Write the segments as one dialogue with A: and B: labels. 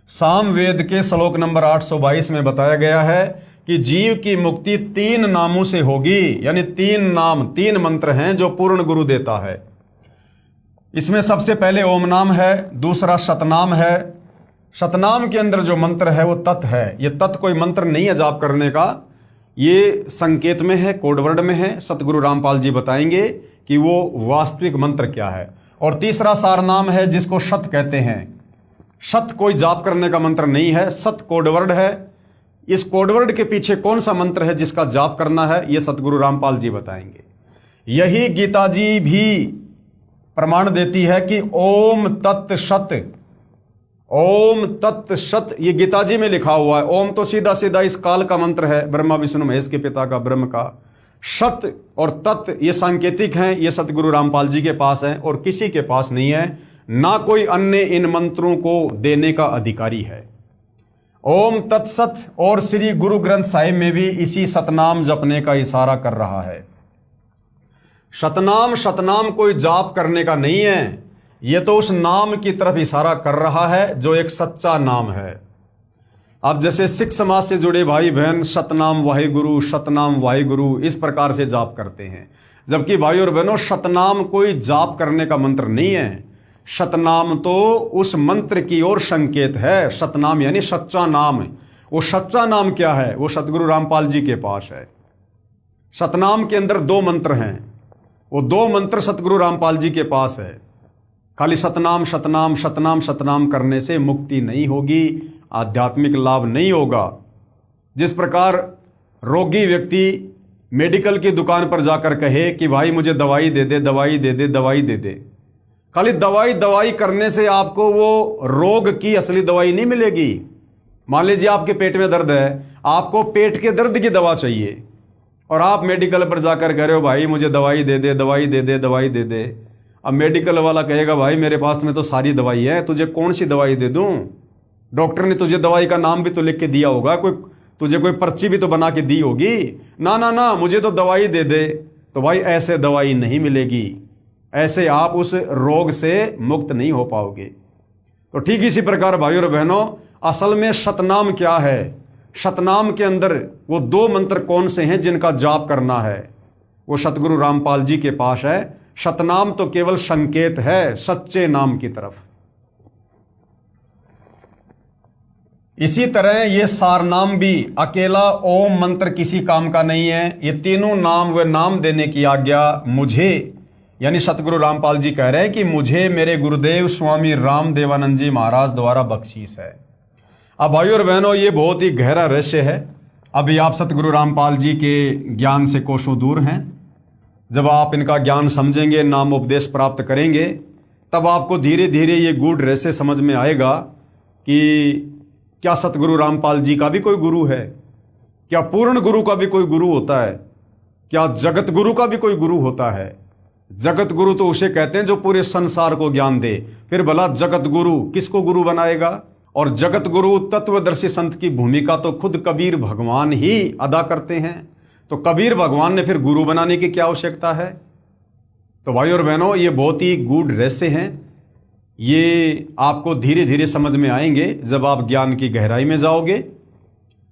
A: सामवेद के श्लोक नंबर 822 में बताया गया है कि जीव की मुक्ति 3 नामों से होगी, यानी 3 नाम 3 मंत्र हैं जो पूर्ण गुरु देता है। इसमें सबसे पहले ओम नाम है, दूसरा शतनाम है। शतनाम के अंदर जो मंत्र है वो तत् है। ये तत् कोई मंत्र नहीं है जाप करने का, ये संकेत में है, कोडवर्ड में है। सतगुरु रामपाल जी बताएंगे कि वो वास्तविक मंत्र क्या है। और तीसरा सारनाम है जिसको शत कहते हैं। शत कोई जाप करने का मंत्र नहीं है, सत कोडवर्ड है। इस कोडवर्ड के पीछे कौन सा मंत्र है जिसका जाप करना है, यह सतगुरु रामपाल जी बताएंगे। यही गीता जी भी प्रमाण देती है कि ओम तत् शत, ओम तत् शत, ये गीता जी में लिखा हुआ है। ओम तो सीधा सीधा इस काल का मंत्र है, ब्रह्मा विष्णु महेश के पिता का, ब्रह्म का। शत और तत् ये सांकेतिक हैं, ये सतगुरु रामपाल जी के पास है और किसी के पास नहीं है, ना कोई अन्य इन मंत्रों को देने का अधिकारी है। ओम तत्सत और श्री गुरु ग्रंथ साहिब में भी इसी सतनाम जपने का इशारा कर रहा है। शतनाम कोई जाप करने का नहीं है, यह तो उस नाम की तरफ इशारा कर रहा है जो एक सच्चा नाम है। अब जैसे सिख समाज से जुड़े भाई बहन सतनाम वाहिगुरु, सतनाम वाहिगुरु इस प्रकार से जाप करते हैं, जबकि भाई और बहनों सतनाम कोई जाप करने का मंत्र नहीं है। सतनाम तो उस मंत्र की ओर संकेत है। सतनाम यानी सच्चा नाम। वो सच्चा नाम क्या है, वो सतगुरु रामपाल जी के पास है। सतनाम के अंदर 2 मंत्र हैं, वो 2 मंत्र सतगुरु रामपाल जी के पास है। खाली सतनाम सतनाम सतनाम सतनाम करने से मुक्ति नहीं होगी, आध्यात्मिक लाभ नहीं होगा। जिस प्रकार रोगी व्यक्ति मेडिकल की दुकान पर जाकर कहे कि भाई मुझे दवाई दे दे, दवाई दे दे, दवाई दे दे, खाली दवाई करने से आपको वो रोग की असली दवाई नहीं मिलेगी। मान लीजिए आपके पेट में दर्द है, आपको पेट के दर्द की दवा चाहिए और आप मेडिकल पर जाकर कह रहे हो भाई मुझे दवाई दे दे, दवाई दे दे, दवाई दे दे। अब मेडिकल वाला कहेगा भाई मेरे पास में तो सारी दवाई है, तुझे कौन सी दवाई दे दूं? डॉक्टर ने तुझे दवाई का नाम भी तो लिख के दिया होगा, तुझे कोई पर्ची भी तो बना के दी होगी। ना ना ना, मुझे तो दवाई दे दे। तो भाई ऐसे दवाई नहीं मिलेगी, ऐसे आप उस रोग से मुक्त नहीं हो पाओगे। तो ठीक इसी प्रकार भाइयों और बहनों, असल में शतनाम क्या है? शतनाम के अंदर वो 2 मंत्र कौन से हैं जिनका जाप करना है? वो सतगुरु रामपाल जी के पास है। शतनाम तो केवल संकेत है सच्चे नाम की तरफ। इसी तरह ये सारनाम भी अकेला ओम मंत्र किसी काम का नहीं है। ये तीनों नाम व नाम देने की आज्ञा मुझे, यानी सतगुरु रामपाल जी कह रहे हैं कि मुझे मेरे गुरुदेव स्वामी राम देवानंद जी महाराज द्वारा बख्शीश है। अब भाइयों और बहनों, ये बहुत ही गहरा रहस्य है। अभी आप सतगुरु रामपाल जी के ज्ञान से कोसों दूर हैं। जब आप इनका ज्ञान समझेंगे, नाम उपदेश प्राप्त करेंगे, तब आपको धीरे धीरे ये गूढ़ रहस्य समझ में आएगा कि क्या सतगुरु रामपाल जी का भी कोई गुरु है? क्या पूर्ण गुरु का भी कोई गुरु होता है? क्या जगत गुरु का भी कोई गुरु होता है? जगत गुरु तो उसे कहते हैं जो पूरे संसार को ज्ञान दे। फिर भला जगत गुरु किसको गुरु बनाएगा? और जगत गुरु तत्वदर्शी संत की भूमिका तो खुद कबीर भगवान ही अदा करते हैं। तो कबीर भगवान ने फिर गुरु बनाने की क्या आवश्यकता है? तो भाई और बहनों, ये बहुत ही गूढ़ रहस्य हैं। ये आपको धीरे धीरे समझ में आएंगे जब आप ज्ञान की गहराई में जाओगे।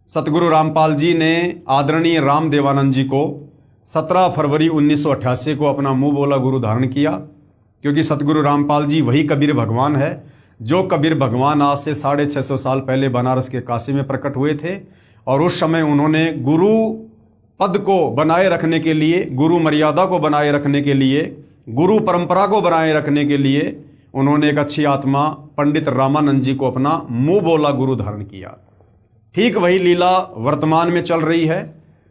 A: सतगुरु रामपाल जी ने आदरणीय राम देवानंद जी को 17 फरवरी 1988 को अपना मुंह बोला गुरु धारण किया, क्योंकि सतगुरु रामपाल जी वही कबीर भगवान है जो कबीर भगवान आज से 650 साल पहले बनारस के काशी में प्रकट हुए थे। और उस समय उन्होंने गुरु पद को बनाए रखने के लिए, गुरु मर्यादा को बनाए रखने के लिए, गुरु परंपरा को बनाए रखने के लिए उन्होंने एक अच्छी आत्मा पंडित रामानंद जी को अपना मुंह बोला गुरु धारण किया। ठीक वही लीला वर्तमान में चल रही है।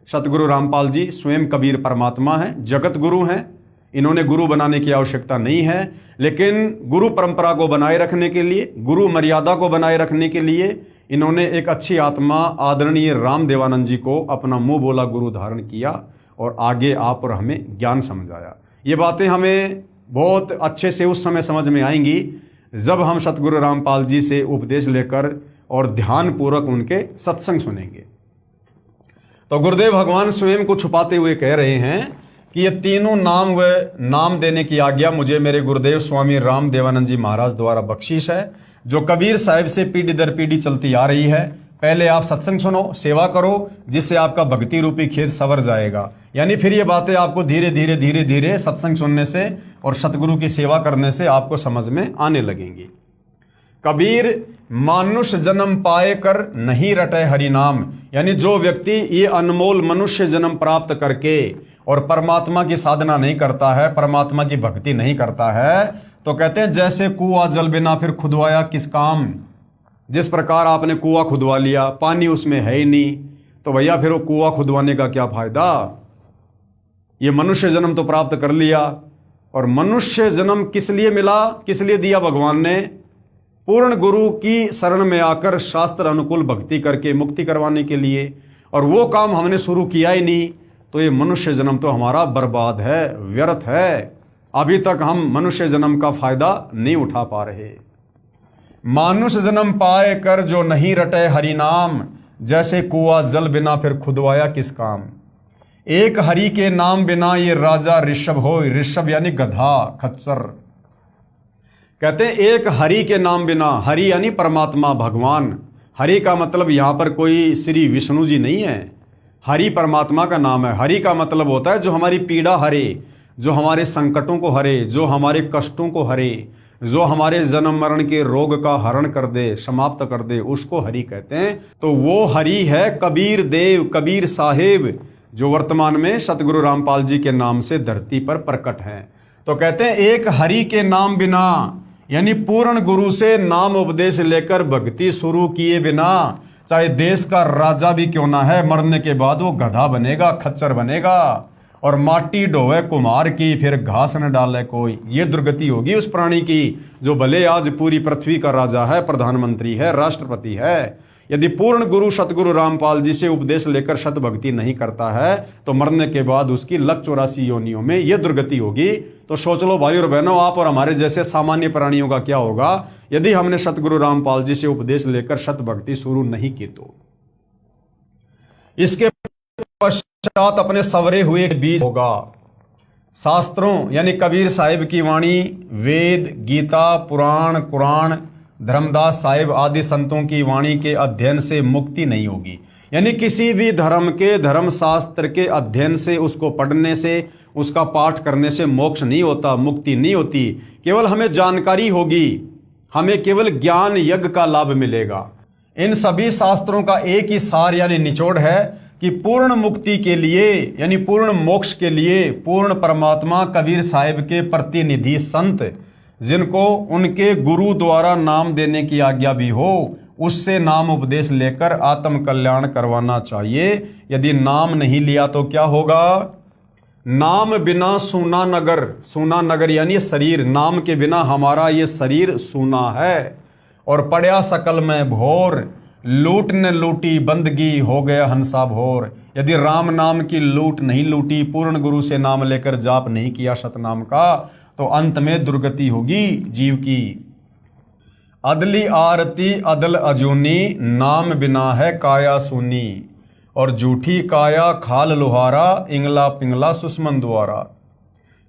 A: सतगुरु रामपाल जी स्वयं कबीर परमात्मा हैं, जगत गुरु हैं। इन्होंने गुरु बनाने की आवश्यकता नहीं है, लेकिन गुरु परंपरा को बनाए रखने के लिए, गुरु मर्यादा को बनाए रखने के लिए इन्होंने एक अच्छी आत्मा आदरणीय राम देवानंद जी को अपना मुंह बोला गुरु धारण किया और आगे आप और हमें ज्ञान समझाया। ये बातें हमें बहुत अच्छे से उस समय समझ में आएंगी जब हम सतगुरु रामपाल जी से उपदेश लेकर और ध्यानपूर्वक उनके सत्संग सुनेंगे। तो गुरुदेव भगवान स्वयं को छुपाते हुए कह रहे हैं कि ये तीनों नाम व नाम देने की आज्ञा मुझे मेरे गुरुदेव स्वामी राम देवानंद जी महाराज द्वारा बख्शीश है। जो कबीर साहिब से पीढ़ी दर पीढ़ी चलती आ रही है। पहले आप सत्संग सुनो, सेवा करो, जिससे आपका भक्ति रूपी खेत सवर जाएगा। यानी फिर ये बातें आपको धीरे धीरे धीरे धीरे सत्संग सुनने से और सतगुरु की सेवा करने से आपको समझ में आने लगेंगी। कबीर मानुष जन्म पाए कर नहीं रटे हरि नाम, यानी जो व्यक्ति ये अनमोल मनुष्य जन्म प्राप्त करके और परमात्मा की साधना नहीं करता है, परमात्मा की भक्ति नहीं करता है, तो कहते हैं जैसे कुआं जल बिना फिर खुदवाया किस काम। जिस प्रकार आपने कुआं खुदवा लिया, पानी उसमें है ही नहीं, तो भैया फिर वो कुआं खुदवाने का क्या फायदा। ये मनुष्य जन्म तो प्राप्त कर लिया, और मनुष्य जन्म किस लिए मिला, किस लिए दिया भगवान ने? पूर्ण गुरु की शरण में आकर शास्त्र अनुकूल भक्ति करके मुक्ति करवाने के लिए। और वो काम हमने शुरू किया ही नहीं, तो ये मनुष्य जन्म तो हमारा बर्बाद है, व्यर्थ है। अभी तक हम मनुष्य जन्म का फायदा नहीं उठा पा रहे। मानुष जन्म पाए कर जो नहीं रटे हरि नाम, जैसे कुआं जल बिना फिर खुदवाया किस काम। एक हरि के नाम बिना ये राजा ऋषभ हो, ऋषभ यानी गधा, खच्चर। कहते हैं एक हरि के नाम बिना, हरि यानी परमात्मा भगवान। हरि का मतलब यहां पर कोई श्री विष्णु जी नहीं है, हरि परमात्मा का नाम है। हरि का मतलब होता है जो हमारी पीड़ा हरे, जो हमारे संकटों को हरे, जो हमारे कष्टों को हरे, जो हमारे जन्म मरण के रोग का हरण कर दे, समाप्त कर दे, उसको हरि कहते हैं। तो वो हरि है कबीर देव, कबीर साहेब, जो वर्तमान में सतगुरु रामपाल जी के नाम से धरती पर प्रकट हैं। तो कहते हैं एक हरि के नाम बिना, यानी पूर्ण गुरु से नाम उपदेश लेकर भक्ति शुरू किए बिना, चाहे देश का राजा भी क्यों ना है, मरने के बाद वो गधा बनेगा, खच्चर बनेगा, और माटी ढोवे कुम्हार की, फिर घास न डाले कोई। ये दुर्गति होगी उस प्राणी की जो भले आज पूरी पृथ्वी का राजा है, प्रधानमंत्री है, राष्ट्रपति है। यदि पूर्ण गुरु सतगुरु रामपाल जी से उपदेश लेकर शत भक्ति नहीं करता है, तो मरने के बाद उसकी 184 योनियों में यह दुर्गति होगी। तो सोच लो भाई और बहनों, आप और हमारे जैसे सामान्य प्राणियों का क्या होगा यदि हमने सतगुरु रामपाल जी से उपदेश लेकर शत भक्ति शुरू नहीं की। तो इसके पश्चात अपने सवरे हुए बीज होगा। शास्त्रों यानी कबीर साहिब की वाणी, वेद, गीता, पुराण, कुरान, धर्मदास साहिब आदि संतों की वाणी के अध्ययन से मुक्ति नहीं होगी। यानी किसी भी धर्म के, धर्म शास्त्र के अध्ययन से, उसको पढ़ने से, उसका पाठ करने से मोक्ष नहीं होता, मुक्ति नहीं होती। केवल हमें जानकारी होगी, हमें केवल ज्ञान यज्ञ का लाभ मिलेगा। इन सभी शास्त्रों का एक ही सार यानी निचोड़ है कि पूर्ण मुक्ति के लिए, यानी पूर्ण मोक्ष के लिए, पूर्ण परमात्मा कबीर साहिब के प्रतिनिधि संत, जिनको उनके गुरु द्वारा नाम देने की आज्ञा भी हो, उससे नाम उपदेश लेकर आत्म कल्याण करवाना चाहिए। यदि नाम नहीं लिया तो क्या होगा? नाम बिना सूना नगर, सूना नगर यानी शरीर, नाम के बिना हमारा ये शरीर सूना है। और पड़या सकल में भोर, लूट ने लूटी बंदगी, हो गया हंसा भोर। यदि राम नाम की लूट नहीं लूटी, पूर्ण गुरु से नाम लेकर जाप नहीं किया सतनाम का, तो अंत में दुर्गति होगी जीव की। अदली आरती अदल अजूनी, नाम बिना है काया सूनी। और झूठी काया खाल लोहारा, इंगला पिंगला सुषमन द्वारा।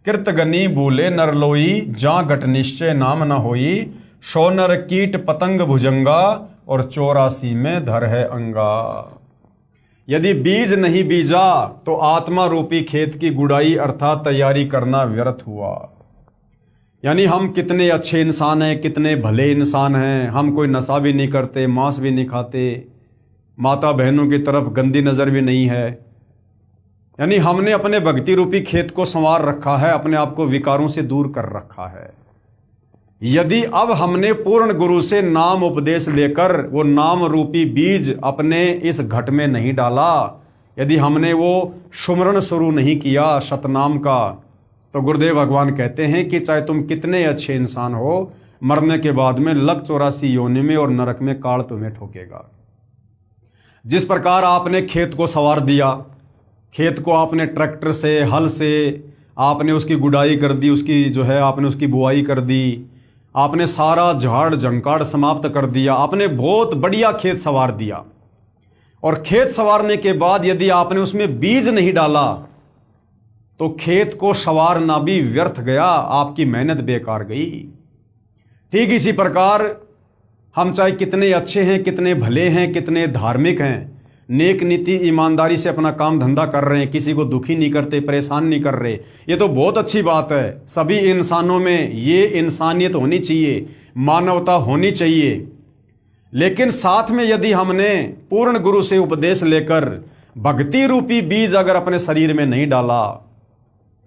A: कृतगनी भूले नरलोई, जा घट निश्चय नाम न होई। सोनर कीट पतंग भुजंगा, और 84 में धर है अंगा। यदि बीज नहीं बीजा तो आत्मा रूपी खेत की गुड़ाई अर्थात तैयारी करना व्यर्थ हुआ। यानी हम कितने अच्छे इंसान हैं, कितने भले इंसान हैं, हम कोई नशा भी नहीं करते, मांस भी नहीं खाते, माता बहनों की तरफ गंदी नज़र भी नहीं है। यानी हमने अपने भक्ति रूपी खेत को संवार रखा है, अपने आप को विकारों से दूर कर रखा है। यदि अब हमने पूर्ण गुरु से नाम उपदेश लेकर वो नाम रूपी बीज अपने इस घट में नहीं डाला, यदि हमने वो सुमरण शुरू नहीं किया सतनाम का, तो गुरुदेव भगवान कहते हैं कि चाहे तुम कितने अच्छे इंसान हो, मरने के बाद में 184 योनि में और नरक में काल तुम्हें ठोकेगा। जिस प्रकार आपने खेत को संवार दिया, खेत को आपने ट्रैक्टर से, हल से आपने उसकी गुड़ाई कर दी, उसकी जो है आपने उसकी बुआई कर दी, आपने सारा झाड़ झंकाड़ समाप्त कर दिया, आपने बहुत बढ़िया खेत संवार दिया। और खेत संवारने के बाद यदि आपने उसमें बीज नहीं डाला, तो खेत को संवारना भी व्यर्थ गया, आपकी मेहनत बेकार गई। ठीक इसी प्रकार हम चाहे कितने अच्छे हैं, कितने भले हैं, कितने धार्मिक हैं, नेक नीति ईमानदारी से अपना काम धंधा कर रहे हैं, किसी को दुखी नहीं करते, परेशान नहीं कर रहे, ये तो बहुत अच्छी बात है। सभी इंसानों में ये इंसानियत होनी चाहिए, मानवता होनी चाहिए। लेकिन साथ में यदि हमने पूर्ण गुरु से उपदेश लेकर भक्ति रूपी बीज अगर अपने शरीर में नहीं डाला,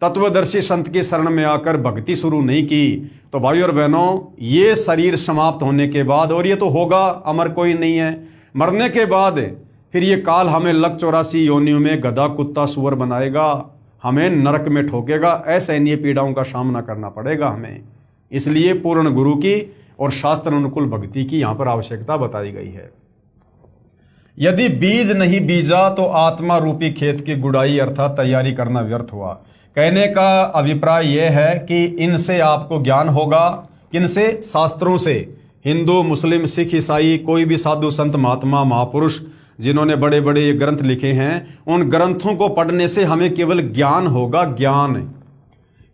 A: तत्वदर्शी संत की शरण में आकर भक्ति शुरू नहीं की, तो भाई और बहनों, ये शरीर समाप्त होने के बाद, और ये तो होगा, अमर कोई नहीं है, मरने के बाद फिर ये काल हमें लग 84 योनियों में गधा कुत्ता सुअर बनाएगा, हमें नरक में ठोकेगा, असहनीय पीड़ाओं का सामना करना पड़ेगा हमें। इसलिए पूर्ण गुरु की और शास्त्र अनुकूल भक्ति की यहां पर आवश्यकता बताई गई है। यदि बीज नहीं बीजा तो आत्मा रूपी खेत की गुड़ाई अर्थात तैयारी करना व्यर्थ हुआ। कहने का अभिप्राय यह है कि इनसे आपको ज्ञान होगा, किनसे? शास्त्रों से। हिंदू, मुस्लिम, सिख, ईसाई, कोई भी साधु संत महात्मा महापुरुष जिन्होंने बड़े बड़े ग्रंथ लिखे हैं, उन ग्रंथों को पढ़ने से हमें केवल ज्ञान होगा, ज्ञान।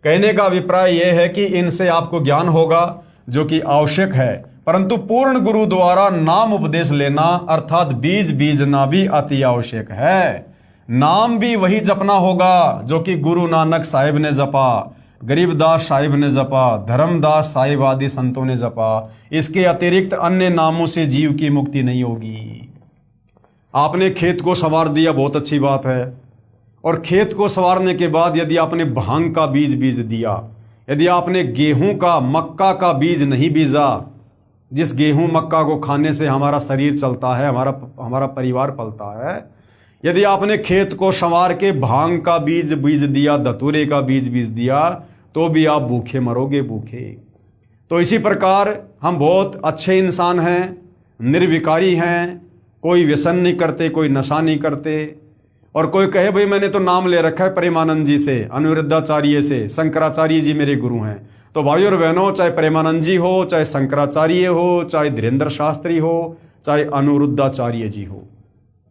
A: कहने का अभिप्राय यह है कि इनसे आपको ज्ञान होगा जो कि आवश्यक है, परंतु पूर्ण गुरु द्वारा नाम उपदेश लेना अर्थात बीज बीजना भी अति आवश्यक है। नाम भी वही जपना होगा जो कि गुरु नानक साहिब ने जपा, गरीबदास साहिब ने जपा, धर्मदास साहिब आदि संतों ने जपा। इसके अतिरिक्त अन्य नामों से जीव की मुक्ति नहीं होगी। आपने खेत को संवार दिया, बहुत अच्छी बात है, और खेत को संवारने के बाद यदि आपने भांग का बीज बीज दिया, यदि आपने गेहूं का, मक्का का बीज नहीं बीजा, जिस गेहूं मक्का को खाने से हमारा शरीर चलता है, हमारा परिवार पलता है, यदि आपने खेत को संवार के भांग का बीज बीज दिया, धतूरे का बीज बीज दिया, तो भी आप भूखे मरोगे, भूखे। तो इसी प्रकार हम बहुत अच्छे इंसान हैं, निर्विकारी हैं, कोई व्यसन नहीं करते, कोई नशा नहीं करते, और कोई कहे भाई मैंने तो नाम ले रखा है प्रेमानंद जी से, अनिरुद्धाचार्य से, शंकराचार्य जी मेरे गुरु हैं। तो भाई और बहनों, चाहे प्रेमानंद जी हो, चाहे शंकराचार्य हो, चाहे धीरेन्द्र शास्त्री हो, चाहे अनिरुद्धाचार्य जी हो,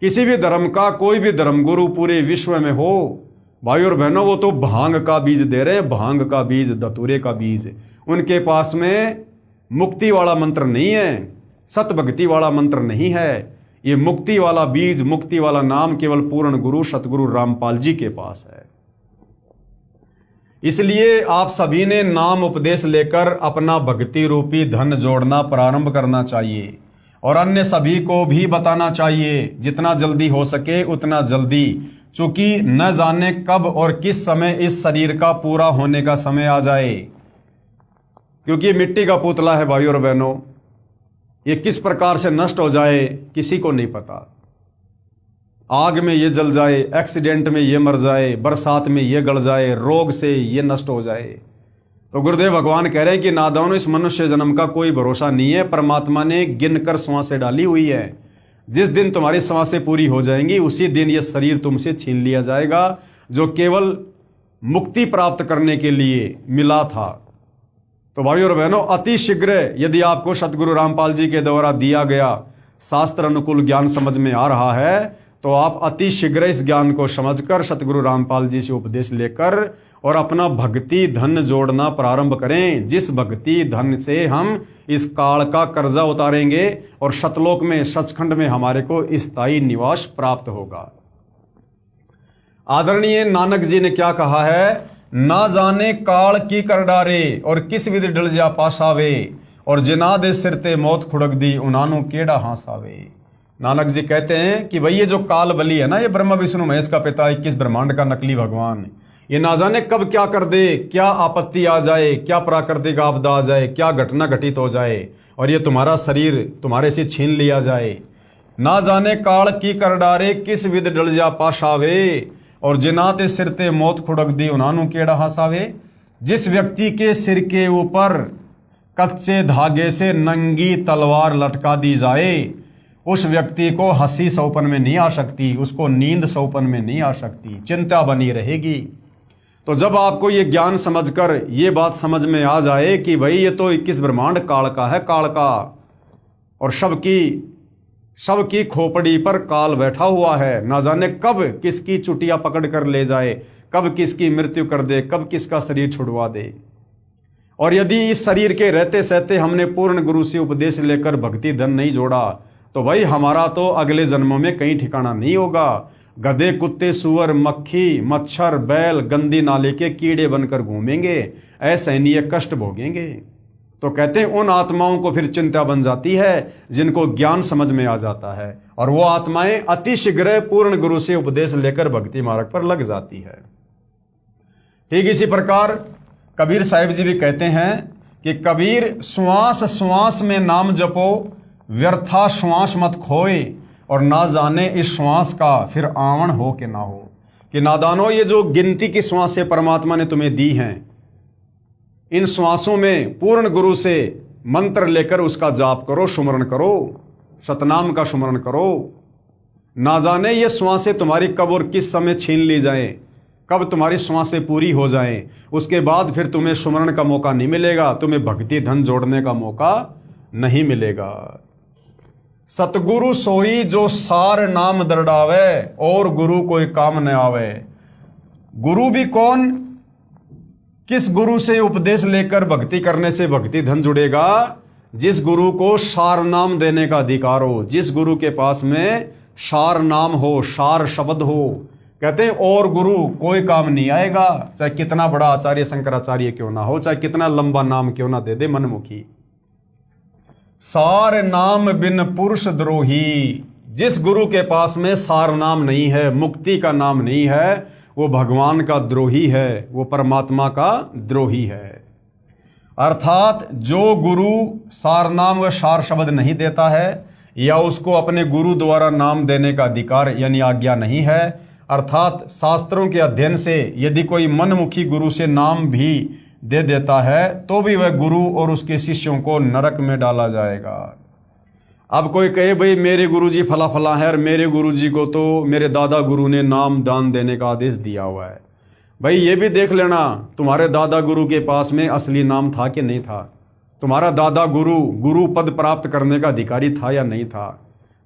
A: किसी भी धर्म का कोई भी धर्मगुरु पूरे विश्व में हो, भाई और बहनों, वो तो भांग का बीज दे रहे हैं, भांग का बीज, धतूरे का बीज। उनके पास में मुक्ति वाला मंत्र नहीं है, सत भक्ति वाला मंत्र नहीं है। ये मुक्ति वाला बीज, मुक्ति वाला नाम केवल पूर्ण गुरु सतगुरु रामपाल जी के पास है। इसलिए आप सभी ने नाम उपदेश लेकर अपना भक्ति रूपी धन जोड़ना प्रारंभ करना चाहिए, और अन्य सभी को भी बताना चाहिए, जितना जल्दी हो सके उतना जल्दी, चूंकि न जाने कब और किस समय इस शरीर का पूरा होने का समय आ जाए। क्योंकि मिट्टी का पुतला है भाई और बहनों, ये किस प्रकार से नष्ट हो जाए किसी को नहीं पता। आग में ये जल जाए, एक्सीडेंट में ये मर जाए, बरसात में ये गल जाए, रोग से ये नष्ट हो जाए। तो गुरुदेव भगवान कह रहे हैं कि नादानो, इस मनुष्य जन्म का कोई भरोसा नहीं है, परमात्मा ने गिनकर श्वासें डाली हुई है। जिस दिन तुम्हारी श्वासें पूरी हो जाएंगी उसी दिन ये शरीर तुमसे छीन लिया जाएगा, जो केवल मुक्ति प्राप्त करने के लिए मिला था। तो भाई और बहनों, अति शीघ्र यदि आपको सतगुरु रामपाल जी के द्वारा दिया गया शास्त्र अनुकूल ज्ञान समझ में आ रहा है, तो आप अति शीघ्र इस ज्ञान को समझकर सतगुरु रामपाल जी से उपदेश लेकर और अपना भक्ति धन जोड़ना प्रारंभ करें, जिस भक्ति धन से हम इस काल का कर्जा उतारेंगे और सतलोक में, सचखंड में हमारे को स्थायी निवास प्राप्त होगा। आदरणीय नानक जी ने क्या कहा है? ना जाने काल की कर डारे और किस विधि डल जा पासावे, और जिना दे सिर ते मौत खुड़क दी उनानु केड़ा हासावे। नानक जी कहते हैं कि भाई ये जो काल बली है ना, ये ब्रह्मा विष्णु महेश का पिता, 21 ब्रह्मांड का नकली भगवान, ये ना जाने कब क्या कर दे, क्या आपत्ति आ जाए, क्या प्राकृतिक आपदा आ जाए, क्या घटना घटित हो जाए और ये तुम्हारा शरीर तुम्हारे से छीन लिया जाए। ना जाने काल की कर डारे किस विध डल जा पासावे, और जिनाते सिर ते मौत खुड़क दी उनानु केड़ा हासावे। जिस व्यक्ति के सिर के ऊपर कच्चे धागे से नंगी तलवार लटका दी जाए, उस व्यक्ति को हंसी सौपन में नहीं आ सकती, उसको नींद सौपन में नहीं आ सकती, चिंता बनी रहेगी। तो जब आपको ये ज्ञान समझकर ये बात समझ में आ जाए कि भाई ये तो 21 ब्रह्मांड काल का है, काल का, और सबकी खोपड़ी पर काल बैठा हुआ है, ना जाने कब किसकी चुटिया पकड़ कर ले जाए, कब किसकी मृत्यु कर दे, कब किसका शरीर छुड़वा दे। और यदि इस शरीर के रहते सहते हमने पूर्ण गुरु से उपदेश लेकर भक्ति धन नहीं जोड़ा तो भाई हमारा तो अगले जन्मों में कहीं ठिकाना नहीं होगा। गधे, कुत्ते, सुअर, मक्खी, मच्छर, बैल, गंदी नाले के कीड़े बनकर घूमेंगे, असहनीय कष्ट भोगेंगे। तो कहते हैं उन आत्माओं को फिर चिंता बन जाती है जिनको ज्ञान समझ में आ जाता है, और वो आत्माएं अतिशीघ्र पूर्ण गुरु से उपदेश लेकर भक्ति मार्ग पर लग जाती है। ठीक इसी प्रकार कबीर साहिब जी भी कहते हैं कि कबीर श्वास श्वास में नाम जपो, व्यर्था श्वास मत खोए, और ना जाने इस श्वास का फिर आवन हो कि ना हो। कि नादानो, ये जो गिनती की श्वासें परमात्मा ने तुम्हें दी हैं, इन श्वासों में पूर्ण गुरु से मंत्र लेकर उसका जाप करो, सुमरण करो, सतनाम का सुमरण करो। ना जाने ये श्वासें तुम्हारी कब और किस समय छीन ली जाएं, कब तुम्हारी श्वासें पूरी हो जाएं, उसके बाद फिर तुम्हें सुमरण का मौका नहीं मिलेगा, तुम्हें भक्ति धन जोड़ने का मौका नहीं मिलेगा। सतगुरु सोई जो सार नाम दरड़ावे, और गुरु कोई काम न आवे। गुरु भी कौन? किस गुरु से उपदेश लेकर भक्ति करने से भक्ति धन जुड़ेगा? जिस गुरु को सार नाम देने का अधिकार हो, जिस गुरु के पास में सार नाम हो, सार शब्द हो। कहते हैं और गुरु कोई काम नहीं आएगा, चाहे कितना बड़ा आचार्य शंकराचार्य क्यों ना हो, चाहे कितना लंबा नाम क्यों ना दे दे मनमुखी। सार नाम बिन पुरुष द्रोही। जिस गुरु के पास में सार नाम नहीं है, मुक्ति का नाम नहीं है, वो भगवान का द्रोही है, वो परमात्मा का द्रोही है। अर्थात जो गुरु सार नाम व सार शब्द नहीं देता है, या उसको अपने गुरु द्वारा नाम देने का अधिकार यानी आज्ञा नहीं है, अर्थात शास्त्रों के अध्ययन से यदि कोई मनमुखी गुरु से नाम भी दे देता है तो भी वह गुरु और उसके शिष्यों को नरक में डाला जाएगा। अब कोई कहे भाई मेरे गुरुजी फला फला है और मेरे गुरुजी को तो मेरे दादा गुरु ने नाम दान देने का आदेश दिया हुआ है। भाई ये भी देख लेना तुम्हारे दादा गुरु के पास में असली नाम था कि नहीं था, तुम्हारा दादा गुरु पद प्राप्त करने का अधिकारी था या नहीं था।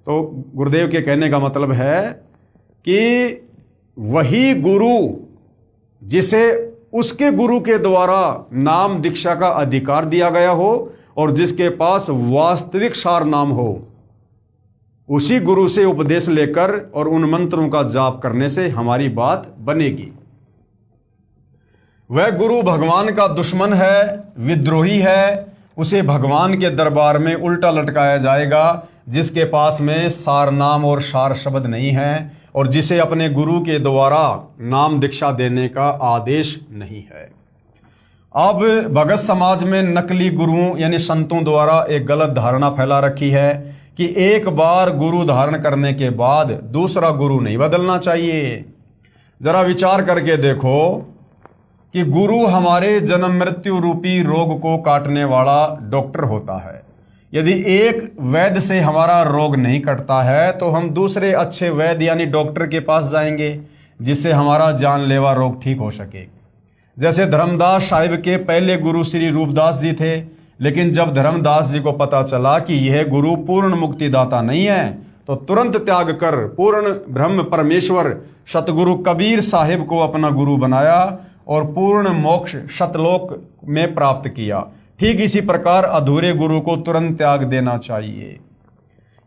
A: तो गुरुदेव के कहने का मतलब है कि वही गुरु जिसे उसके गुरु के द्वारा नाम दीक्षा का अधिकार दिया गया हो और जिसके पास वास्तविक सार नाम हो, उसी गुरु से उपदेश लेकर और उन मंत्रों का जाप करने से हमारी बात बनेगी। वह गुरु भगवान का दुश्मन है, विद्रोही है, उसे भगवान के दरबार में उल्टा लटकाया जाएगा, जिसके पास में सार नाम और सार शब्द नहीं है और जिसे अपने गुरु के द्वारा नाम दीक्षा देने का आदेश नहीं है। अब भगत समाज में नकली गुरुओं यानी संतों द्वारा एक गलत धारणा फैला रखी है कि एक बार गुरु धारण करने के बाद दूसरा गुरु नहीं बदलना चाहिए। जरा विचार करके देखो कि गुरु हमारे जन्म मृत्यु रूपी रोग को काटने वाला डॉक्टर होता है। यदि एक वैद्य से हमारा रोग नहीं कटता है तो हम दूसरे अच्छे वैद्य यानी डॉक्टर के पास जाएंगे जिससे हमारा जानलेवा रोग ठीक हो सके। जैसे धर्मदास साहिब के पहले गुरु श्री रूपदास जी थे, लेकिन जब धर्मदास जी को पता चला कि यह गुरु पूर्ण मुक्तिदाता नहीं है तो तुरंत त्याग कर पूर्ण ब्रह्म परमेश्वर सतगुरु कबीर साहिब को अपना गुरु बनाया और पूर्ण मोक्ष सतलोक में प्राप्त किया। ठीक इसी प्रकार अधूरे गुरु को तुरंत त्याग देना चाहिए।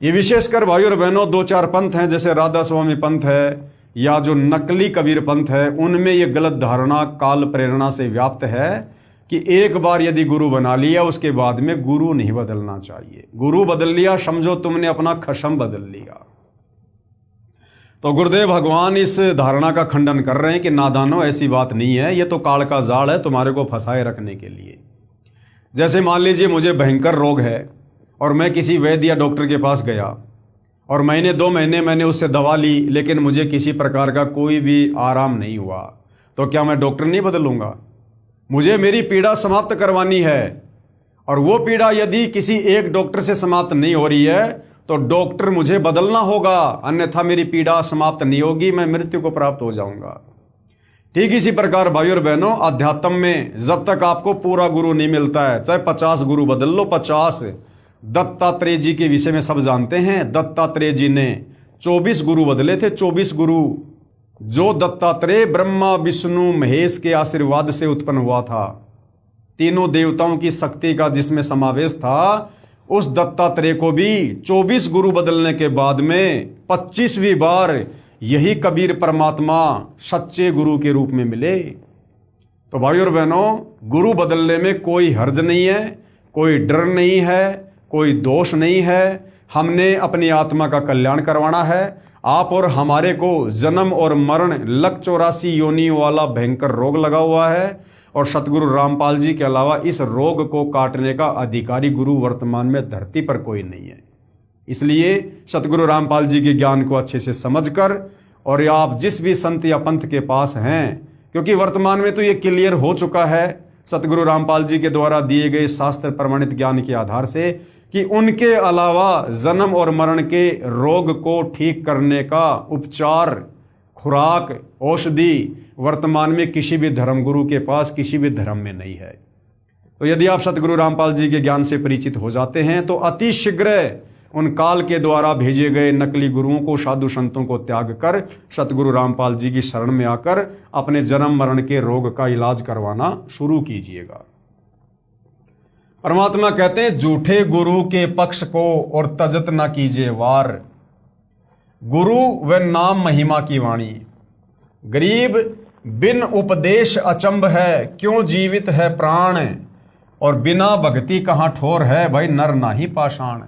A: ये विशेषकर भाई और बहनों दो चार पंथ हैं, जैसे राधा स्वामी पंथ है या जो नकली कबीर पंथ है, उनमें ये गलत धारणा काल प्रेरणा से व्याप्त है कि एक बार यदि गुरु बना लिया उसके बाद में गुरु नहीं बदलना चाहिए। गुरु बदल लिया समझो तुमने अपना खशम बदल लिया। तो गुरुदेव भगवान इस धारणा का खंडन कर रहे हैं कि नादानो ऐसी बात नहीं है, ये तो काल का जाल है तुम्हारे को फंसाए रखने के लिए। जैसे मान लीजिए मुझे भयंकर रोग है और मैं किसी वैद्य या डॉक्टर के पास गया और महीने 2 महीने मैंने उससे दवा ली, लेकिन मुझे किसी प्रकार का कोई भी आराम नहीं हुआ, तो क्या मैं डॉक्टर नहीं बदलूंगा? मुझे मेरी पीड़ा समाप्त करवानी है और वो पीड़ा यदि किसी एक डॉक्टर से समाप्त नहीं हो रही है तो डॉक्टर मुझे बदलना होगा, अन्यथा मेरी पीड़ा समाप्त नहीं होगी, मैं मृत्यु को प्राप्त हो जाऊंगा। ठीक इसी प्रकार भाई और बहनों अध्यात्म में जब तक आपको पूरा गुरु नहीं मिलता है, चाहे 50 गुरु बदल लो 50। दत्तात्रेय जी के विषय में सब जानते हैं, दत्तात्रेय जी ने 24 गुरु बदले थे। 24 गुरु जो दत्तात्रेय ब्रह्मा विष्णु महेश के आशीर्वाद से उत्पन्न हुआ था। तीनों देवताओं की शक्ति का जिसमें समावेश था, उस दत्तात्रेय को भी 24 गुरु बदलने के बाद में 25वीं बार यही कबीर परमात्मा सच्चे गुरु के रूप में मिले। तो भाई और बहनों, गुरु बदलने में कोई हर्ज नहीं है, कोई डर नहीं है, कोई दोष नहीं है। हमने अपनी आत्मा का कल्याण करवाना है। आप और हमारे को जन्म और मरण लक 84 योनियों वाला भयंकर रोग लगा हुआ है, और सतगुरु रामपाल जी के अलावा इस रोग को काटने का अधिकारी गुरु वर्तमान में धरती पर कोई नहीं है। इसलिए सतगुरु रामपाल जी के ज्ञान को अच्छे से समझकर, और आप जिस भी संत या पंथ के पास हैं, क्योंकि वर्तमान में तो ये क्लियर हो चुका है सतगुरु रामपाल जी के द्वारा दिए गए शास्त्र प्रमाणित ज्ञान के आधार से कि उनके अलावा जन्म और मरण के रोग को ठीक करने का उपचार, खुराक, औषधि वर्तमान में किसी भी धर्मगुरु के पास, किसी भी धर्म में नहीं है। तो यदि आप सतगुरु रामपाल जी के ज्ञान से परिचित हो जाते हैं तो अति शीघ्र उन काल के द्वारा भेजे गए नकली गुरुओं को, साधु संतों को त्याग कर सतगुरु रामपाल जी की शरण में आकर अपने जन्म मरण के रोग का इलाज करवाना शुरू कीजिएगा। परमात्मा कहते हैं, झूठे गुरु के पक्ष को और तजत न कीजिए वार, गुरु व नाम महिमा की वाणी। गरीब बिन उपदेश अचंभ है, क्यों जीवित है प्राण, और बिना भक्ति कहाँ ठोर है, भाई नर नाही पाषाण।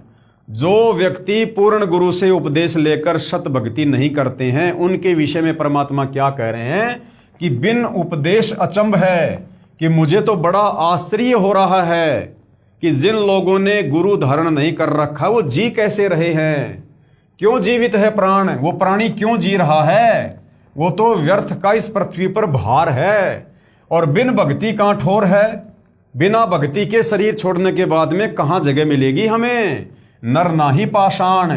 A: जो व्यक्ति पूर्ण गुरु से उपदेश लेकर सत भक्ति नहीं करते हैं, उनके विषय में परमात्मा क्या कह रहे हैं कि बिन उपदेश अचंभ है, कि मुझे तो बड़ा आश्चर्य हो रहा है कि जिन लोगों ने गुरु धारण नहीं कर रखा वो जी कैसे रहे हैं। क्यों जीवित है प्राण, वो प्राणी क्यों जी रहा है, वो तो व्यर्थ का इस पृथ्वी पर भार है। और बिन भक्ति कहाँ ठोर है, बिना भक्ति के शरीर छोड़ने के बाद में कहाँ जगह मिलेगी हमें। नर नाही पाषाण,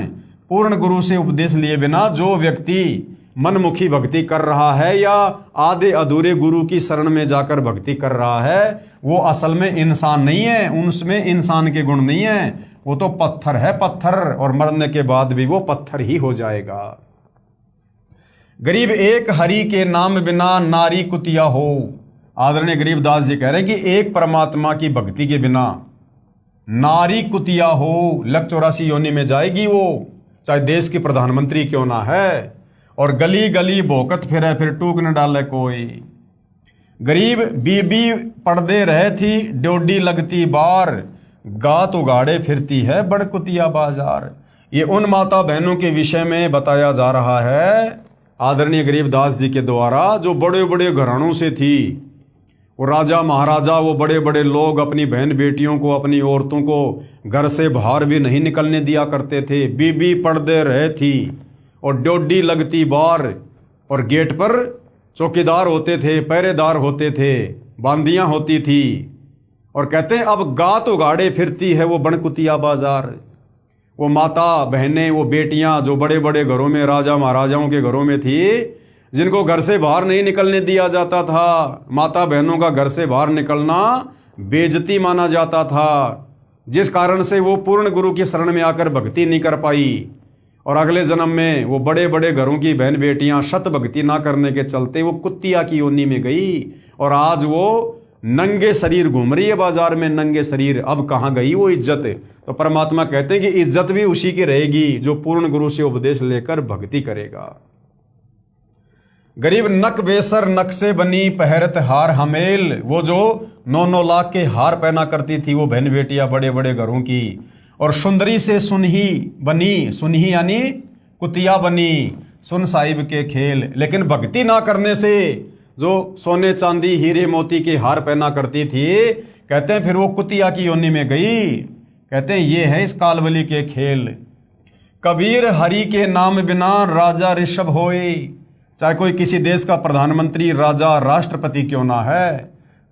A: पूर्ण गुरु से उपदेश लिए बिना जो व्यक्ति मनमुखी भक्ति कर रहा है या आधे अधूरे गुरु की शरण में जाकर भक्ति कर रहा है, वो असल में इंसान नहीं है, उनमें इंसान के गुण नहीं है, वो तो पत्थर है, पत्थर, और मरने के बाद भी वो पत्थर ही हो जाएगा। गरीब एक हरि के नाम बिना नारी कुतिया हो। आदरणीय गरीबदास जी कह रहे हैं कि एक परमात्मा की भक्ति के बिना नारी कुतिया हो, लक 84 योनि में जाएगी वो, चाहे देश की प्रधानमंत्री क्यों ना है, और गली गली भोकत फिरे फिर टूक न डाले कोई। गरीब बीबी पढ़दे रहे थी, ड्योडी लगती बार, गात उगाड़े फिरती है बड़कुतिया बाजार। ये उन माता बहनों के विषय में बताया जा रहा है आदरणीय गरीबदास जी के द्वारा, जो बड़े बड़े घरानों से थी। वो राजा महाराजा, वो बड़े बड़े लोग अपनी बहन बेटियों को, अपनी औरतों को घर से बाहर भी नहीं निकलने दिया करते थे। बीबी पढ़दे रहे थी और ड्योडी लगती बार, और गेट पर चौकीदार होते थे, पहरेदार होते थे, बांदियां होती थी। और कहते हैं अब गात उगाड़े फिरती है वो बनकुतिया बाजार। वो माता बहनें, वो बेटियां जो बड़े बड़े घरों में, राजा महाराजाओं के घरों में थी, जिनको घर से बाहर नहीं निकलने दिया जाता था। माता बहनों का घर से बाहर निकलना बेइज्जती माना जाता था, जिस कारण से वो पूर्ण गुरु की शरण में आकर भक्ति नहीं कर पाई। और अगले जन्म में वो बड़े बड़े घरों की बहन बेटियां सत भक्ति ना करने के चलते वो कुत्तिया की योनि में गई, और आज वो नंगे शरीर घूम रही है बाजार में, नंगे शरीर। अब कहाँ गई वो इज्जत। तो परमात्मा कहते हैं कि इज्जत भी उसी की रहेगी जो पूर्ण गुरु से उपदेश लेकर भक्ति करेगा। गरीब नक बेसर नक से बनी पहरत हार हमेल, वो जो 9-9 लाख के हार पहना करती थी वो बहन बेटियां बड़े बड़े घरों की, और सुंदरी से सुनही बनी, सुनही यानी कुतिया बनी, सुन साहिब के खेल। लेकिन भक्ति ना करने से जो सोने चांदी हीरे मोती के हार पहना करती थी, कहते हैं फिर वो कुतिया की योनि में गई। कहते हैं ये है इस कालबली के खेल। कबीर हरि के नाम बिना राजा ऋषभ होए, चाहे कोई किसी देश का प्रधानमंत्री, राजा, राष्ट्रपति क्यों ना है,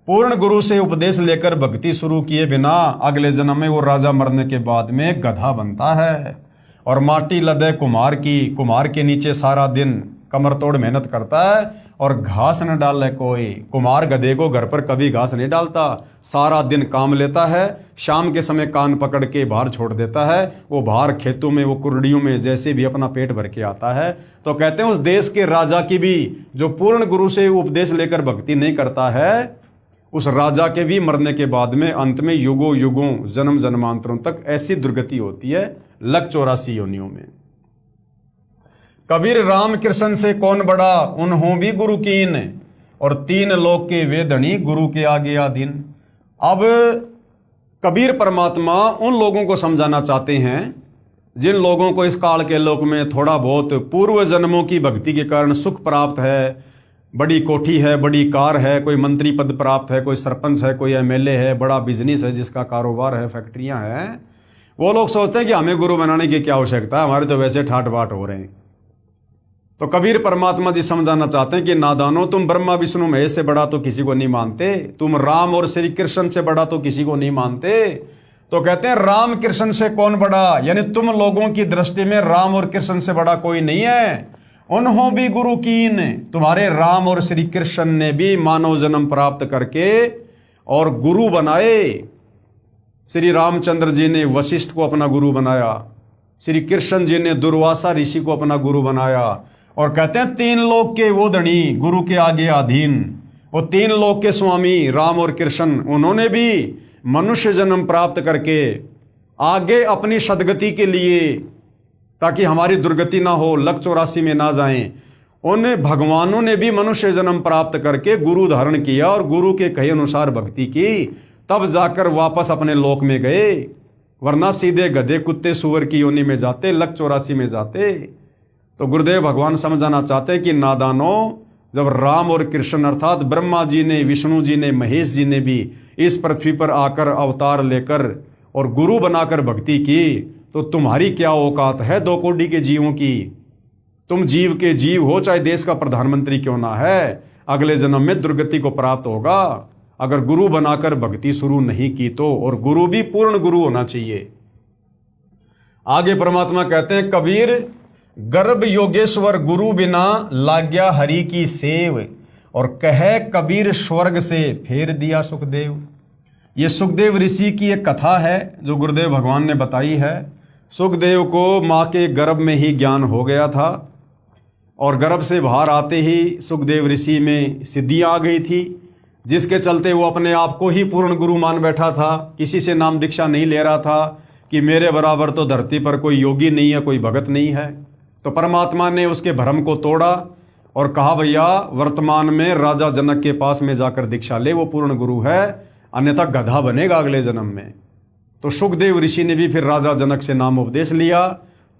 A: पूर्ण गुरु से उपदेश लेकर भक्ति शुरू किए बिना अगले जन्म में वो राजा मरने के बाद में गधा बनता है। और माटी लदे कुम्हार की, कुम्हार के नीचे सारा दिन कमर तोड़ मेहनत करता है और घास न डाले कोई। कुम्हार गधे को घर पर कभी घास नहीं डालता, सारा दिन काम लेता है, शाम के समय कान पकड़ के बाहर छोड़ देता है। वो बाहर खेतों में, वो कुर्डियों में जैसे भी अपना पेट भर के आता है। तो कहते हैं उस देश के राजा की भी जो पूर्ण गुरु से उपदेश लेकर भक्ति नहीं करता है, उस राजा के भी मरने के बाद में अंत में युगों युगों जन्म जन्मांतरों तक ऐसी दुर्गति होती है लक 84 योनियों में। कबीर राम कृष्ण से कौन बड़ा, उन्हों भी गुरु कीन, और 3 लोक के वे धनी गुरु के आगे आधीन। अब कबीर परमात्मा उन लोगों को समझाना चाहते हैं जिन लोगों को इस काल के लोक में थोड़ा बहुत पूर्व जन्मों की भक्ति के कारण सुख प्राप्त है, बड़ी कोठी है, बड़ी कार है, कोई मंत्री पद प्राप्त है, कोई सरपंच है, कोई एमएलए है, बड़ा बिजनेस है, जिसका कारोबार है, फैक्ट्रियां हैं। वो लोग सोचते हैं कि हमें गुरु बनाने की क्या आवश्यकता है, हमारे तो वैसे ठाट बाट हो रहे हैं। तो कबीर परमात्मा जी समझाना चाहते हैं कि नादानो, तुम ब्रह्मा विष्णु महेश से बड़ा तो किसी को नहीं मानते, तुम राम और श्री कृष्ण से बड़ा तो किसी को नहीं मानते। तो कहते हैं राम कृष्ण से कौन बड़ा, यानी तुम लोगों की दृष्टि में राम और कृष्ण से बड़ा कोई नहीं है। उन्हों भी गुरु कीन, तुम्हारे राम और श्री कृष्ण ने भी मानव जन्म प्राप्त करके और गुरु बनाए। श्री रामचंद्र जी ने वशिष्ठ को अपना गुरु बनाया, श्री कृष्ण जी ने दुर्वासा ऋषि को अपना गुरु बनाया। और कहते हैं 3 लोक के वो धनी गुरु के आगे अधीन, वो 3 लोक के स्वामी राम और कृष्ण, उन्होंने भी मनुष्य जन्म प्राप्त करके आगे अपनी सदगति के लिए, ताकि हमारी दुर्गति ना हो, लक 84 में ना जाएं, उन भगवानों ने भी मनुष्य जन्म प्राप्त करके गुरु धारण किया और गुरु के कहे अनुसार भक्ति की, तब जाकर वापस अपने लोक में गए। वरना सीधे गधे कुत्ते सुअर की योनि में जाते, लक 84 में जाते। तो गुरुदेव भगवान समझाना चाहते कि नादानो, जब राम और कृष्ण अर्थात ब्रह्मा जी ने, विष्णु जी ने, महेश जी ने भी इस पृथ्वी पर आकर अवतार लेकर और गुरु बनाकर भक्ति की, तो तुम्हारी क्या औकात है 2 कोटि के जीवों की। तुम जीव के जीव हो, चाहे देश का प्रधानमंत्री क्यों ना है, अगले जन्म में दुर्गति को प्राप्त होगा अगर गुरु बनाकर भक्ति शुरू नहीं की तो। और गुरु भी पूर्ण गुरु होना चाहिए। आगे परमात्मा कहते हैं, कबीर गर्भ योगेश्वर गुरु बिना लाग्या हरि की सेव, और कहे कबीर स्वर्ग से फेर दिया सुखदेव। ये सुखदेव ऋषि की एक कथा है जो गुरुदेव भगवान ने बताई है। सुखदेव को माँ के गर्भ में ही ज्ञान हो गया था और गर्भ से बाहर आते ही सुखदेव ऋषि में सिद्धियाँ आ गई थी, जिसके चलते वो अपने आप को ही पूर्ण गुरु मान बैठा था। किसी से नाम दीक्षा नहीं ले रहा था कि मेरे बराबर तो धरती पर कोई योगी नहीं है, कोई भगत नहीं है। तो परमात्मा ने उसके भ्रम को तोड़ा और कहा, भैया वर्तमान में राजा जनक के पास में जाकर दीक्षा ले, वो पूर्ण गुरु है, अन्यथा गधा बनेगा अगले जन्म में। तो सुखदेव ऋषि ने भी फिर राजा जनक से नाम उपदेश लिया,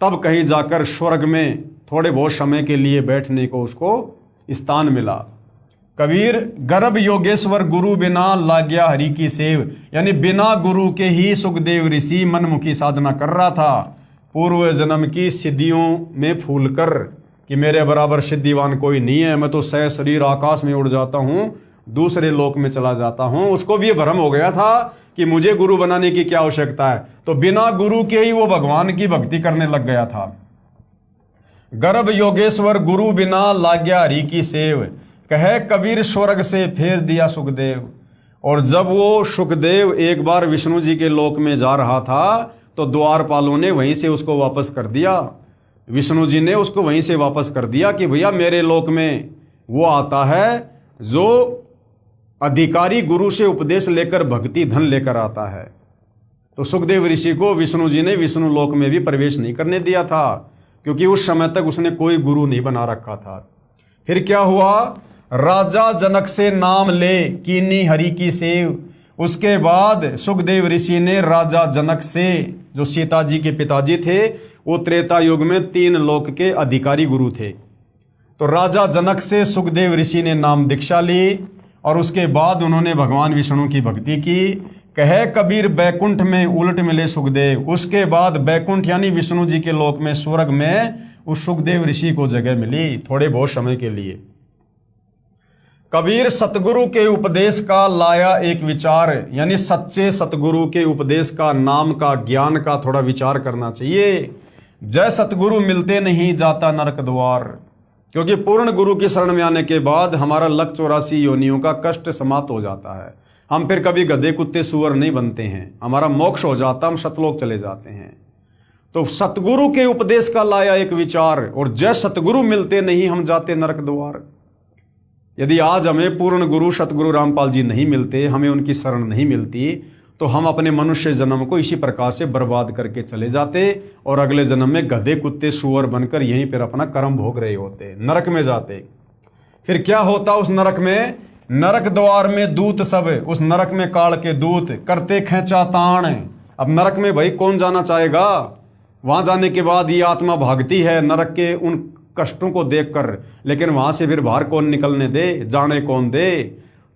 A: तब कहीं जाकर स्वर्ग में थोड़े बहुत समय के लिए बैठने को उसको स्थान मिला। कबीर गर्भ योगेश्वर गुरु बिना लाग्या हरि की सेव, यानी बिना गुरु के ही सुखदेव ऋषि मनमुखी साधना कर रहा था, पूर्व जन्म की सिद्धियों में फूल कर कि मेरे बराबर सिद्धिवान कोई नहीं है, मैं तो सह शरीर आकाश में उड़ जाता हूँ, दूसरे लोक में चला जाता हूँ। उसको भी ये भ्रम हो गया था कि मुझे गुरु बनाने की क्या आवश्यकता है, तो बिना गुरु के ही वो भगवान की भक्ति करने लग गया था। गर्भ योगेश्वर गुरु बिना लाग्या हरि की सेव, कहे कबीर स्वर्ग से फेर दिया सुखदेव। और जब वो सुखदेव एक बार विष्णु जी के लोक में जा रहा था तो द्वारपालों ने वहीं से उसको वापस कर दिया, विष्णु जी ने उसको वहीं से वापस कर दिया कि भैया मेरे लोक में वो आता है जो अधिकारी गुरु से उपदेश लेकर भक्ति धन लेकर आता है। तो सुखदेव ऋषि को विष्णु जी ने विष्णु लोक में भी प्रवेश नहीं करने दिया था, क्योंकि उस समय तक उसने कोई गुरु नहीं बना रखा था। फिर क्या हुआ, राजा जनक से नाम ले कीनी हरि की सेव। उसके बाद सुखदेव ऋषि ने राजा जनक से, जो सीता जी के पिताजी थे, वो त्रेता युग में 3 लोक के अधिकारी गुरु थे, तो राजा जनक से सुखदेव ऋषि ने नाम दीक्षा ली और उसके बाद उन्होंने भगवान विष्णु की भक्ति की। कहे कबीर बैकुंठ में उलट मिले सुखदेव। उसके बाद बैकुंठ यानी विष्णु जी के लोक में, स्वर्ग में उस सुखदेव ऋषि को जगह मिली थोड़े बहुत समय के लिए। कबीर सतगुरु के उपदेश का लाया एक विचार, यानी सच्चे सतगुरु के उपदेश का, नाम का, ज्ञान का थोड़ा विचार करना चाहिए। जय सतगुरु मिलते नहीं जाता नरक द्वार, क्योंकि पूर्ण गुरु की शरण में आने के बाद हमारा लक 84 योनियों का कष्ट समाप्त हो जाता है। हम फिर कभी गधे कुत्ते सुअर नहीं बनते हैं, हमारा मोक्ष हो जाता, हम सतलोक चले जाते हैं। तो सतगुरु के उपदेश का लाया एक विचार, और जय सतगुरु मिलते नहीं हम जाते नरक द्वार। यदि आज हमें पूर्ण गुरु सतगुरु रामपाल जी नहीं मिलते, हमें उनकी शरण नहीं मिलती, तो हम अपने मनुष्य जन्म को इसी प्रकार से बर्बाद करके चले जाते और अगले जन्म में गधे कुत्ते सुअर बनकर यहीं पर अपना कर्म भोग रहे होते, नरक में जाते। फिर क्या होता उस नरक में? नरक द्वार में दूत सब, उस नरक में काल के दूत करते खेचा ताण। अब नरक में भाई कौन जाना चाहेगा? वहां जाने के बाद ये आत्मा भागती है नरक के उन कष्टों को देखकर, लेकिन वहां से फिर बाहर कौन निकलने दे, जाने कौन दे?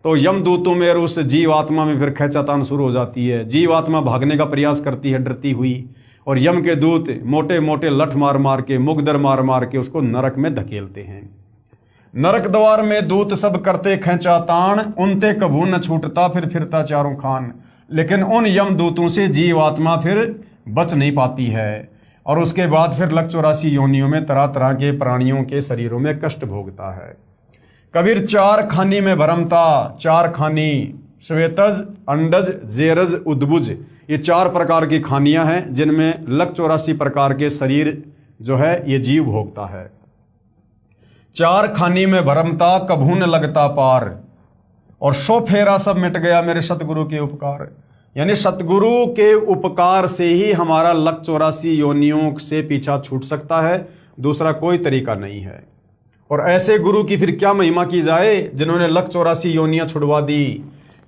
A: तो यम दूतों में और उस जीव आत्मा में फिर खेचातान शुरू हो जाती है। जीव आत्मा भागने का प्रयास करती है डरती हुई, और यम के दूत मोटे मोटे लठ मार मार के, मुगदर मार मार के उसको नरक में धकेलते हैं। नरक द्वार में दूत सब करते खेचा ताण, उनते कभू न छूटता फिर फिरता चारों खान। लेकिन उन यम दूतों से जीव आत्मा फिर बच नहीं पाती है, और उसके बाद फिर लक 84 योनियों में तरह तरह के प्राणियों के शरीरों में कष्ट भोगता है। कबीर चार खानी में भरमता, चार खानी श्वेतज, अंडज, जेरज, उद्भुज, ये चार प्रकार की खानियां हैं जिनमें लक 84 प्रकार के शरीर जो है ये जीव भोगता है। चार खानी में भरमता, कभू न लगता पार, और सो फेरा सब मिट गया मेरे सतगुरु के उपकार। यानी सतगुरु के उपकार से ही हमारा लक 84 योनियों से पीछा छूट सकता है, दूसरा कोई तरीका नहीं है। और ऐसे गुरु की फिर क्या महिमा की जाए जिन्होंने लक 84 योनियां छुड़वा दी।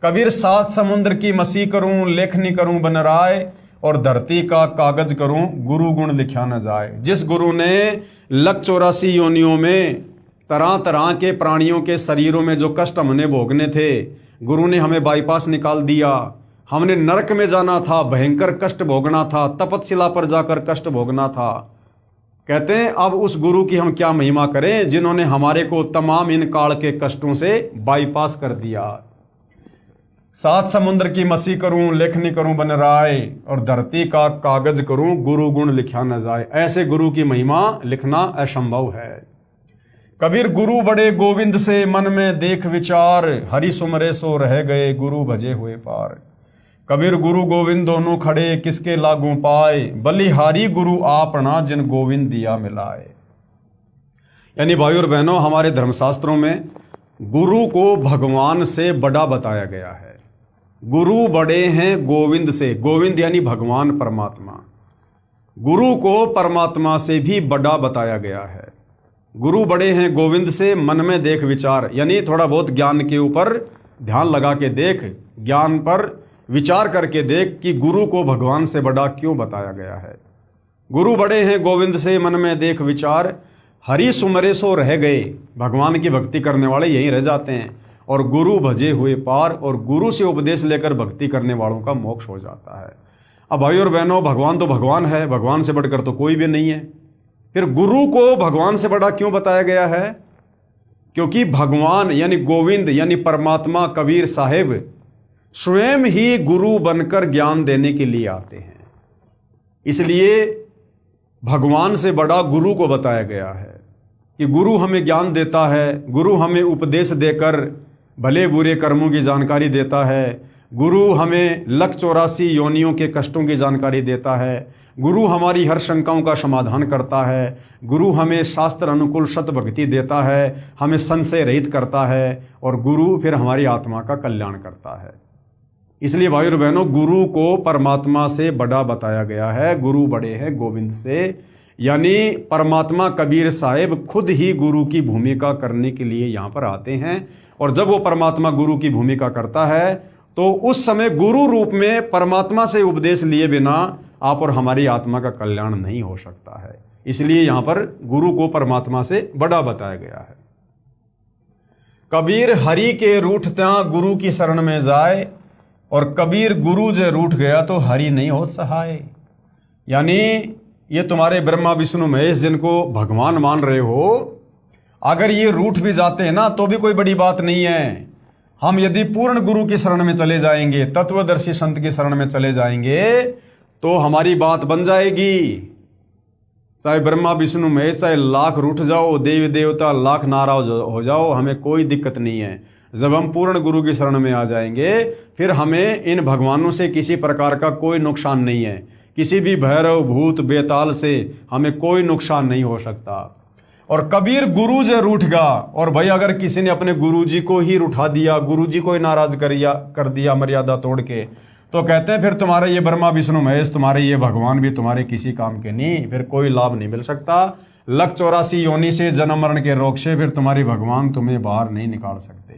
A: कबीर सात समुद्र की मसी करूं, लेखनी करूं बन राय, और धरती का कागज करूं, गुरु गुण लिखा न जाए। जिस गुरु ने लक 84 योनियों में तरह तरह के प्राणियों के शरीरों में जो कष्ट हमने भोगने थे, गुरु ने हमें बाईपास निकाल दिया। हमने नरक में जाना था, भयंकर कष्ट भोगना था, तपतशिला पर जाकर कष्ट भोगना था। कहते हैं अब उस गुरु की हम क्या महिमा करें जिन्होंने हमारे को तमाम इन काल के कष्टों से बाईपास कर दिया। सात समुद्र की मसी करूं, लेखनी करूं बन राय, और धरती का कागज करूं, गुरु गुण लिखा न जाए। ऐसे गुरु की महिमा लिखना असंभव है। कबीर गुरु बड़े गोविंद से मन में देख विचार, हरि सुमरे सो रह गए गुरु भजे हुए पार। कबीर गुरु गोविंद दोनों खड़े किसके लागू पाए, बलिहारी गुरु आपना जिन गोविंद दिया मिलाए। यानी भाई और बहनों, हमारे धर्मशास्त्रों में गुरु को भगवान से बड़ा बताया गया है। गुरु बड़े हैं गोविंद से, गोविंद यानी भगवान परमात्मा। गुरु को परमात्मा से भी बड़ा बताया गया है। गुरु बड़े हैं गोविंद से, मन में देख विचार, यानी थोड़ा बहुत ज्ञान के ऊपर ध्यान लगा के देख, ज्ञान पर विचार करके देख कि गुरु को भगवान से बड़ा क्यों बताया गया है। गुरु बड़े हैं गोविंद से, मन में देख विचार, हरि सुमरे सो रह गए। भगवान की भक्ति करने वाले यहीं रह जाते हैं, और गुरु भजे हुए पार, और गुरु से उपदेश लेकर भक्ति करने वालों का मोक्ष हो जाता है। अब भाई और बहनों, भगवान तो भगवान है, भगवान से बढ़कर तो कोई भी नहीं है। फिर गुरु को भगवान से बड़ा क्यों बताया गया है? क्योंकि भगवान यानी गोविंद यानी परमात्मा कबीर साहिब स्वयं ही गुरु बनकर ज्ञान देने के लिए आते हैं। इसलिए भगवान से बड़ा गुरु को बताया गया है कि गुरु हमें ज्ञान देता है, गुरु हमें उपदेश देकर भले बुरे कर्मों की जानकारी देता है, गुरु हमें लक 84 योनियों के कष्टों की जानकारी देता है, गुरु हमारी हर शंकाओं का समाधान करता है, गुरु हमें शास्त्र अनुकूल सत भक्ति देता है, हमें संशय रहित करता है, और गुरु फिर हमारी आत्मा का कल्याण करता है। इसलिए भाई और बहनों, गुरु को परमात्मा से बड़ा बताया गया है। गुरु बड़े हैं गोविंद से, यानी परमात्मा कबीर साहिब खुद ही गुरु की भूमिका करने के लिए यहाँ पर आते हैं। और जब वो परमात्मा गुरु की भूमिका करता है तो उस समय गुरु रूप में परमात्मा से उपदेश लिए बिना आप और हमारी आत्मा का कल्याण नहीं हो सकता है। इसलिए यहाँ पर गुरु को परमात्मा से बड़ा बताया गया है। कबीर हरि के रूठत्या गुरु की शरण में जाए, और कबीर गुरु जे रूठ गया तो हरि नहीं होत सहाय। यानी ये तुम्हारे ब्रह्मा विष्णु महेश जिनको भगवान मान रहे हो, अगर ये रूठ भी जाते हैं ना तो भी कोई बड़ी बात नहीं है। हम यदि पूर्ण गुरु की शरण में चले जाएंगे, तत्वदर्शी संत की शरण में चले जाएंगे, तो हमारी बात बन जाएगी। चाहे ब्रह्मा विष्णु महेश चाहे लाख रूठ जाओ, देवी देवता लाख नाराज हो जाओ, हमें कोई दिक्कत नहीं है। जब हम पूर्ण गुरु की शरण में आ जाएंगे, फिर हमें इन भगवानों से किसी प्रकार का कोई नुकसान नहीं है। किसी भी भैरव भूत बेताल से हमें कोई नुकसान नहीं हो सकता। और कबीर गुरु से रूठ गया। और भाई अगर किसी ने अपने गुरु जी को ही रूठा दिया, गुरु जी को ही नाराज कर दिया मर्यादा तोड़ के, तो कहते हैं फिर तुम्हारे ये ब्रह्मा विष्णु महेश, तुम्हारे ये भगवान भी तुम्हारे किसी काम के नहीं, फिर कोई लाभ नहीं मिल सकता। लख 84 योनि से जन्म मरण के रोग से फिर तुम्हारी भगवान तुम्हें बाहर नहीं निकाल सकते।